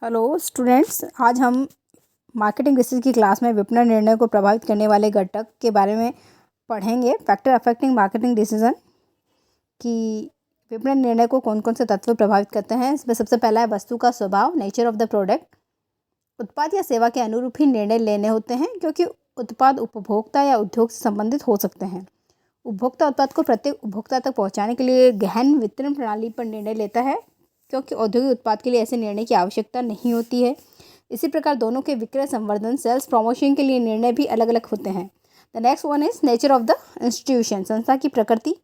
Hello students, आज हम marketing research की क्लास में विपणन निर्णय को प्रभावित करने वाले घटक के बारे में पढ़ेंगे। फैक्टर अफेक्टिंग मार्केटिंग डिसीजन कि विपणन निर्णय को कौन कौन से तत्व प्रभावित करते हैं। इसमें सबसे पहला है वस्तु का स्वभाव, नेचर ऑफ द प्रोडक्ट। उत्पाद या सेवा के अनुरूप ही निर्णय लेने होते हैं क्योंकि उत्पाद उपभोक्ता या उद्योग से संबंधित हो सकते हैं। उपभोक्ता उत्पाद को प्रत्येक उपभोक्ता तक पहुँचाने के लिए गहन वितरण प्रणाली पर निर्णय लेता है क्योंकि औद्योगिक उत्पाद के लिए ऐसे निर्णय की आवश्यकता नहीं होती है। इसी प्रकार दोनों के विक्रय, संवर्धन, सेल्स, प्रमोशन के लिए निर्णय भी अलग अलग होते हैं। The next one is nature of the institution, संस्था की प्रकृति।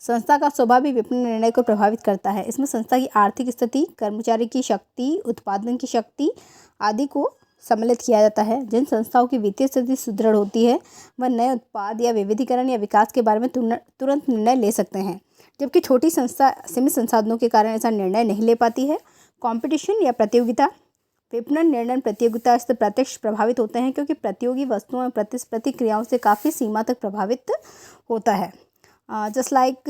संस्था का स्वभाव भी विपणन निर्णय को प्रभावित करता है। इसमें संस्था की आर्थिक स्थिति, कर्मचारी की शक्ति, उत्पादन की शक्ति आदि को सम्मिलित किया जाता है। जिन संस्थाओं की वित्तीय स्थिति सुदृढ़ होती है वह नए उत्पाद या विविधीकरण या विकास के बारे में तुरंत निर्णय ले सकते हैं, जबकि छोटी संस्था सीमित संसाधनों के कारण ऐसा निर्णय नहीं ले पाती है। कंपटीशन या प्रतियोगिता, विपणन निर्णय प्रतियोगिता से प्रत्यक्ष प्रभावित होते हैं क्योंकि प्रतियोगी वस्तुओं और प्रतिस्पर्धी क्रियाओं से काफ़ी सीमा तक प्रभावित होता है। जस्ट लाइक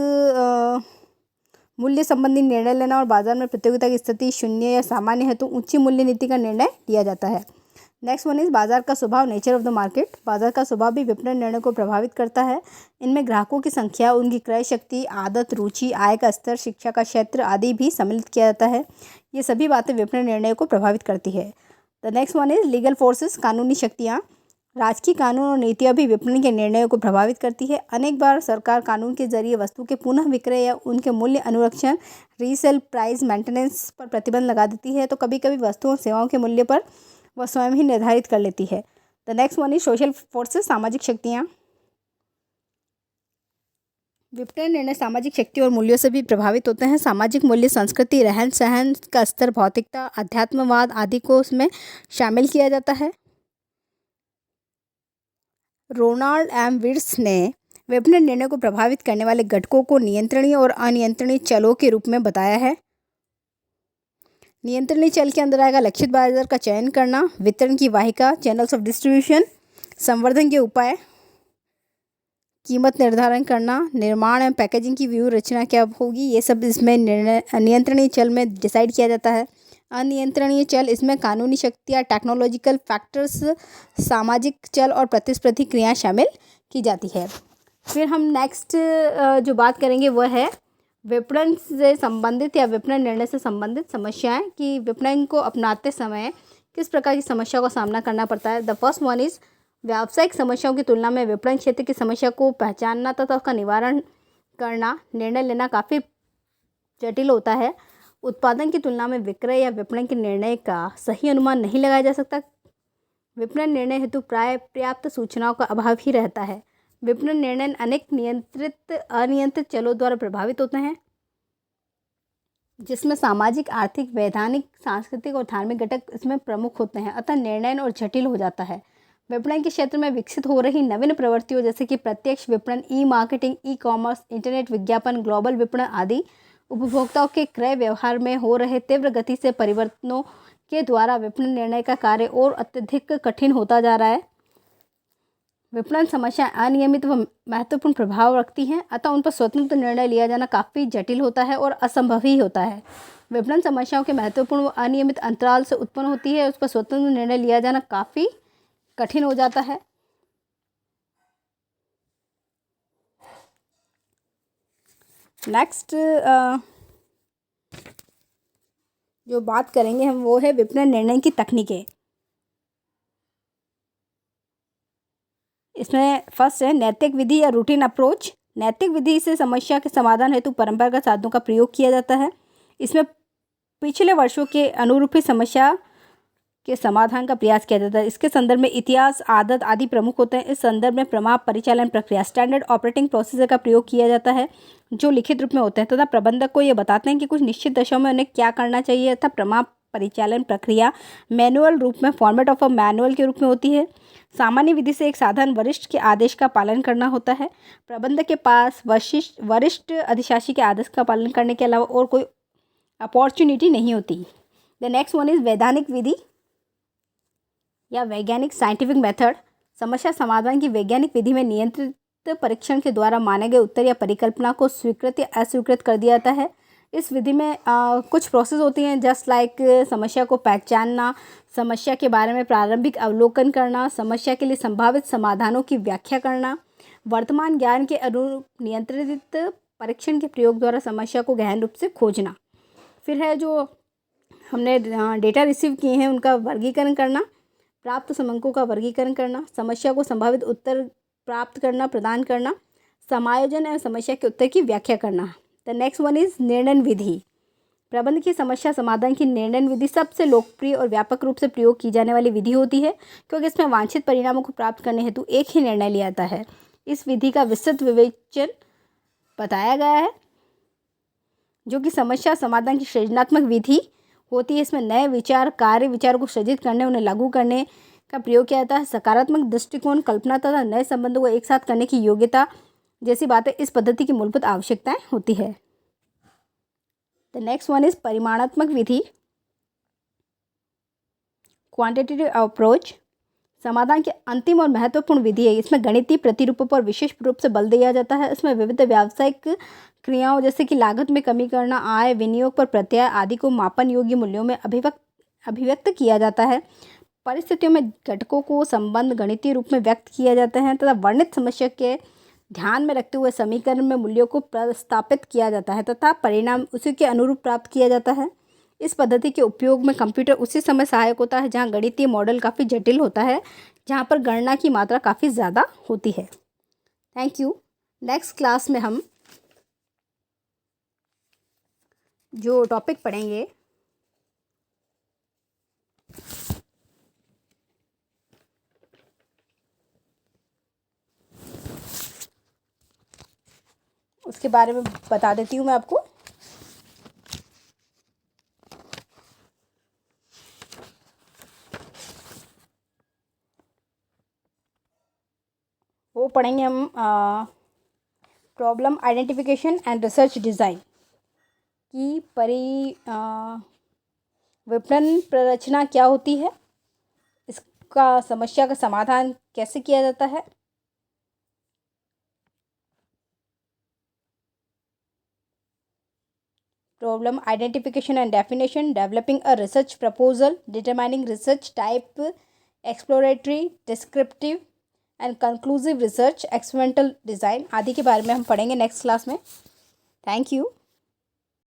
मूल्य संबंधी निर्णय लेना और बाजार में प्रतियोगिता की स्थिति शून्य या सामान्य है तो ऊंची मूल्य नीति का निर्णय लिया जाता है। नेक्स्ट वन इज बाजार का स्वभाव, नेचर ऑफ द मार्केट। बाजार का स्वभाव भी विपणन निर्णय को प्रभावित करता है। इनमें ग्राहकों की संख्या, उनकी क्रय शक्ति, आदत, रुचि, आय का स्तर, शिक्षा का क्षेत्र आदि भी सम्मिलित किया जाता है। ये सभी बातें विपणन निर्णय को प्रभावित करती है। The next one is legal forces, कानूनी शक्तियाँ। राजकीय कानून और नीतियाँ भी विपणन के निर्णयों को प्रभावित करती है। अनेक बार सरकार कानून के जरिए वस्तु के पुनः विक्रय या उनके मूल्य अनुरक्षण, रीसेल प्राइस मेंटेनेंस पर प्रतिबंध लगा देती है, तो कभी कभी वस्तुओं और सेवाओं के मूल्य पर वह स्वयं ही निर्धारित कर लेती है। The next one is social forces, सामाजिक शक्तियाँ। विपणन निर्णय सामाजिक शक्ति और मूल्यों से भी प्रभावित होते हैं। सामाजिक मूल्य, संस्कृति, रहन सहन का स्तर, भौतिकता, अध्यात्मवाद आदि को उसमें शामिल किया जाता है। रोनाल्ड एम विर्ट्स ने विपणन निर्णय को प्रभावित करने वाले घटकों को नियंत्रणीय और अनियंत्रणीय चलों के रूप में बताया है। नियंत्रणीय चल के अंदर आएगा लक्षित बाजार का चयन करना, वितरण की वाहिका, चैनल्स ऑफ डिस्ट्रीब्यूशन, संवर्धन के उपाय, कीमत निर्धारण करना, निर्माण एवं पैकेजिंग की व्यूह रचना क्या होगी, ये सब इसमें नियंत्रणीय चल में डिसाइड किया जाता है। अनियंत्रणीय चल, इसमें कानूनी शक्तियाँ, टेक्नोलॉजिकल फैक्टर्स, सामाजिक चल और प्रतिस्पर्धी क्रियाएं शामिल की जाती है। फिर हम नेक्स्ट जो बात करेंगे वह है विपणन से संबंधित या विपणन निर्णय से संबंधित समस्याएं कि विपणन को अपनाते समय किस प्रकार की समस्या का सामना करना पड़ता है। द फर्स्ट वन इज व्यावसायिक समस्याओं की तुलना में विपणन क्षेत्र की समस्या को पहचानना तथा उसका निवारण करना, निर्णय लेना काफ़ी जटिल होता है। उत्पादन की तुलना में विक्रय या विपणन के निर्णय का सही अनुमान नहीं लगाया जा सकता। विपणन निर्णय हेतु प्राय पर्याप्त सूचनाओं का अभाव ही रहता है। विपणन निर्णय अनेक नियंत्रित अनियंत्रित चलों द्वारा प्रभावित होते हैं, जिसमें सामाजिक, आर्थिक, वैधानिक, सांस्कृतिक और धार्मिक घटक इसमें प्रमुख होते हैं, अतः निर्णय और जटिल हो जाता है। विपणन के क्षेत्र में विकसित हो रही नवीन प्रवृत्तियों जैसे कि प्रत्यक्ष विपणन, ई मार्केटिंग, ई कॉमर्स, इंटरनेट विज्ञापन, ग्लोबल विपणन आदि उपभोक्ताओं के क्रय व्यवहार में हो रहे तीव्र गति से परिवर्तनों के द्वारा विपणन निर्णय का कार्य और अत्यधिक कठिन होता जा रहा है। विपणन समस्या अनियमित व महत्वपूर्ण प्रभाव रखती हैं, अतः उन पर स्वतंत्र निर्णय लिया जाना काफ़ी जटिल होता है और असंभव ही होता है। विपणन समस्याओं के महत्वपूर्ण व अनियमित अंतराल से उत्पन्न होती है, उस पर स्वतंत्र निर्णय लिया जाना काफ़ी कठिन हो जाता है। नेक्स्ट जो बात करेंगे हम वो है विपणन निर्णय की तकनीकें। इसमें फर्स्ट है नैतिक विधि या रूटीन अप्रोच। नैतिक विधि से समस्या के समाधान हेतु परंपरागत साधनों का प्रयोग किया जाता है। इसमें पिछले वर्षों के अनुरूप ही समस्या के समाधान का प्रयास किया जाता है। इसके संदर्भ में इतिहास, आदत आदि प्रमुख होते हैं। इस संदर्भ में प्रमाप परिचालन प्रक्रिया, स्टैंडर्ड ऑपरेटिंग प्रोसीजर का प्रयोग किया जाता है जो लिखित रूप में होते हैं तथा प्रबंधक को ये बताते हैं कि कुछ निश्चित दशाओं में उन्हें क्या करना चाहिए तथा प्रमाप परिचालन प्रक्रिया मैनुअल रूप में, फॉर्मेट ऑफ अ मैनुअल के रूप में होती है। सामान्य विधि से एक साधारण वरिष्ठ के आदेश का पालन करना होता है। प्रबंधक के पास वरिष्ठ अधिशासी के आदेश का पालन करने के अलावा और कोई अपॉर्चुनिटी नहीं होती। द नेक्स्ट वन इज वैधानिक विधि या वैज्ञानिक, साइंटिफिक मेथड। समस्या समाधान की वैज्ञानिक विधि में नियंत्रित परीक्षण के द्वारा माने गए उत्तर या परिकल्पना को स्वीकृत या अस्वीकृत कर दिया जाता है। इस विधि में कुछ प्रोसेस होती हैं, जस्ट लाइक समस्या को पहचानना, समस्या के बारे में प्रारंभिक अवलोकन करना, समस्या के लिए संभावित समाधानों की व्याख्या करना, वर्तमान ज्ञान के अनुरूप नियंत्रित परीक्षण के प्रयोग द्वारा समस्या को गहन रूप से खोजना। फिर है जो हमने डेटा रिसीव किए हैं उनका वर्गीकरण करना, प्राप्त समंकों का वर्गीकरण करना, समस्या को संभावित उत्तर प्राप्त करना प्रदान करना, समायोजन एवं समस्या के उत्तर की व्याख्या करना। द नेक्स्ट वन इज निर्णय विधि। प्रबंध की समस्या समाधान की निर्णय विधि सबसे लोकप्रिय और व्यापक रूप से प्रयोग की जाने वाली विधि होती है, क्योंकि इसमें वांछित परिणामों को प्राप्त करने हेतु एक ही निर्णय लिया जाता है। इस विधि का विस्तृत विवेचन बताया गया है, जो कि समस्या समाधान की सृजनात्मक विधि होती है। इसमें नए विचार, कार्य विचारों को सृजित करने, उन्हें लागू करने का प्रयोग किया जाता है। सकारात्मक दृष्टिकोण, कल्पना तथा नए संबंधों को एक साथ करने की योग्यता जैसी बातें इस पद्धति की मूलभूत आवश्यकताएं होती है। द नेक्स्ट वन इज परिमाणात्मक विधि, क्वांटिटेटिव अप्रोच। समाधान की अंतिम और महत्वपूर्ण विधि है। इसमें गणितीय प्रतिरूपों पर विशेष रूप से बल दिया जाता है। इसमें विविध व्यावसायिक क्रियाओं जैसे कि लागत में कमी करना, आय, विनियोग पर प्रत्यय आदि को मापन योग्य मूल्यों में अभिव्यक्त किया जाता है। परिस्थितियों में घटकों को संबंध गणितीय रूप में व्यक्त किया जाता है तथा वर्णित समस्या के ध्यान में रखते हुए समीकरण में मूल्यों को प्रस्तापित किया जाता है तथा परिणाम उसी के अनुरूप प्राप्त किया जाता है। इस पद्धति के उपयोग में कंप्यूटर उसी समय सहायक होता है जहां गणितीय मॉडल काफ़ी जटिल होता है, जहां पर गणना की मात्रा काफ़ी ज़्यादा होती है। Thank you. नेक्स्ट क्लास में हम जो टॉपिक पढ़ेंगे उसके बारे में बता देती हूँ मैं आपको। वो पढ़ेंगे हम problem identification and research design की विपणन प्ररचना क्या होती है, इसका समस्या का समाधान कैसे किया जाता है, problem identification and definition, developing a research proposal, determining research type, exploratory, descriptive and conclusive research, experimental design आदि के बारे में हम पढ़ेंगे नेक्स्ट क्लास में। Thank you.